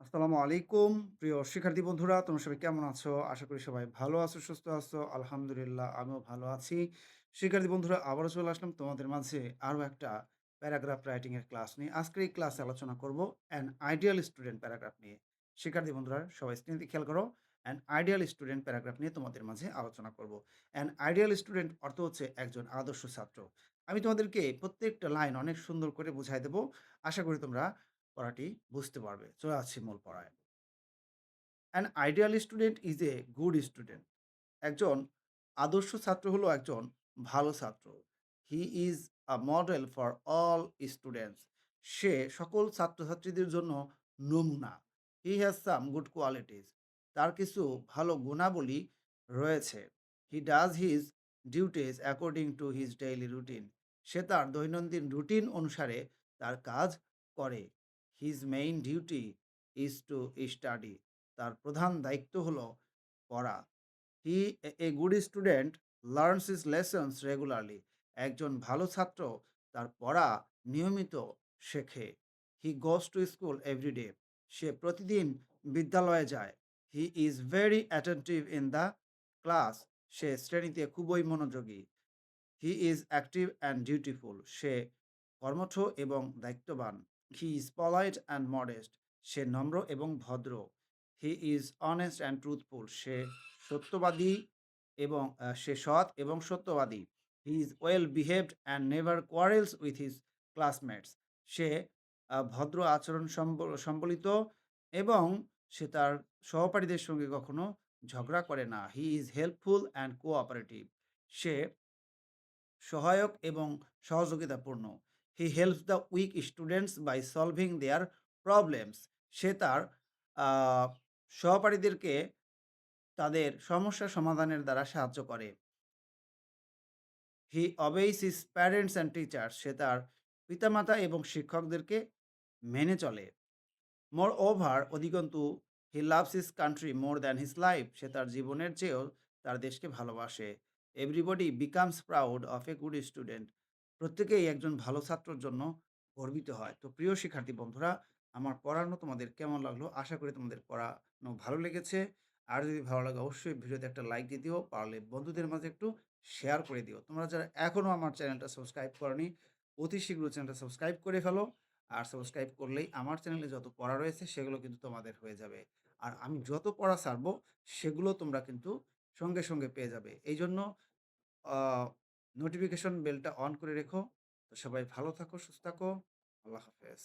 আসসালামু আলাইকুম। প্রিয় শিক্ষার্থী বন্ধুরা, তোমরা সবাই কেমন আছো? আশা করি সবাই ভালো আছো, সুস্থ আছো। আলহামদুলিল্লাহ আমিও ভালো আছি। শিক্ষার্থী বন্ধুরা, আবারও চলে আসলাম তোমাদের মাঝে আরো একটা প্যারাগ্রাফ রাইটিং এর ক্লাস নিয়ে। আজকের এই ক্লাসে আলোচনা করব অ্যান আইডিয়াল স্টুডেন্ট প্যারাগ্রাফ নিয়ে। শিক্ষার্থী বন্ধুরা, সবাই স্ক্রিন দিয়ে খেয়াল করো। অ্যান আইডিয়াল স্টুডেন্ট প্যারাগ্রাফ নিয়ে তোমাদের মাঝে আলোচনা করব। অ্যান আইডিয়াল স্টুডেন্ট অর্থ হচ্ছে একজন আদর্শ ছাত্র। আমি তোমাদেরকে প্রত্যেকটা লাইন অনেক সুন্দর করে বুঝাই দেব। আশা করি তোমরা পড়াটি বুঝতে পারবে। চলে আসছি মূল পড়ায়। An ideal student is a good student. একজন আদর্শ ছাত্র হলো একজন ভালো ছাত্র। He is a model for all students. সে সকল ছাত্রছাত্রীদের জন্য নমুনা। He has some good qualities. তার কিছু ভালো গুণাবলী রয়েছে। He does his duties according to his daily routine. সে তার দৈনন্দিন রুটিন অনুসারে তার কাজ করে। His main duty is to study. তার প্রধান দায়িত্ব হলো পড়া। He A good student learns his lessons regularly. একজন ভালো ছাত্র তার পড়া নিয়মিত শেখে। He goes to school every day. সে প্রতিদিন বিদ্যালয়ে যায়। He is very attentive in the class. সে শ্রেণীতে খুবই মনোযোগী। He is active and dutiful. সে কর্মঠ এবং দায়িত্ববান। He is polite and modest. সে নম্র এবং ভদ্র। He is honest and truthful. সে সত্যবাদী এবং সে সৎ এবং সত্যবাদী। He is well behaved and never quarrels with his classmates. সে ভদ্র আচরণ সম্বলিত এবং সে তার সহপাঠীদের সঙ্গে কখনো ঝগড়া করে না। He is helpful and cooperative. সে সহায়ক এবং সহযোগিতাপূর্ণ। He helps the weak students by solving their problems. সে তার সহপাঠীদেরকে তাদের সমস্যা সমাধানের দ্বারা সাহায্য করে। He obeys his parents and teachers. সে তার পিতামাতা এবং শিক্ষকদেরকে মেনে চলে। মোর ওভার অধিকন্তু he loves his country more than his life. সে তার জীবনের চেয়েও তার দেশকে ভালোবাসে। Everybody becomes proud of a good student. প্রত্যেকেই একজন ভালো ছাত্রর জন্য গর্বিত হয়। তো প্রিয় শিক্ষার্থী বন্ধুরা, আমার পড়ানো তোমাদের কেমন লাগলো? আশা করি তোমাদের পড়ানো ভালো লেগেছে। আর যদি ভালো লাগে অবশ্যই ভিডিওতে একটা লাইক দিয়ে দিও। পারলে বন্ধুদের মাঝে একটু শেয়ার করে দিও। তোমরা যারা এখনও আমার চ্যানেলটা সাবস্ক্রাইব করোনি, অতি শীঘ্র চ্যানেলটা সাবস্ক্রাইব করে ফেলো। আর সাবস্ক্রাইব করলেই আমার চ্যানেলে যত পড়া রয়েছে সেগুলো কিন্তু তোমাদের হয়ে যাবে। আর আমি যত পড়া ছাড়বো সেগুলো তোমরা কিন্তু সঙ্গে, সঙ্গে পেয়ে যাবে। এইজন্য আ নোটিফিকেশন বেলটা অন করে রেখো। তো সবাই ভালো থাকো, সুস্থ থাকো। আল্লাহ হাফেজ।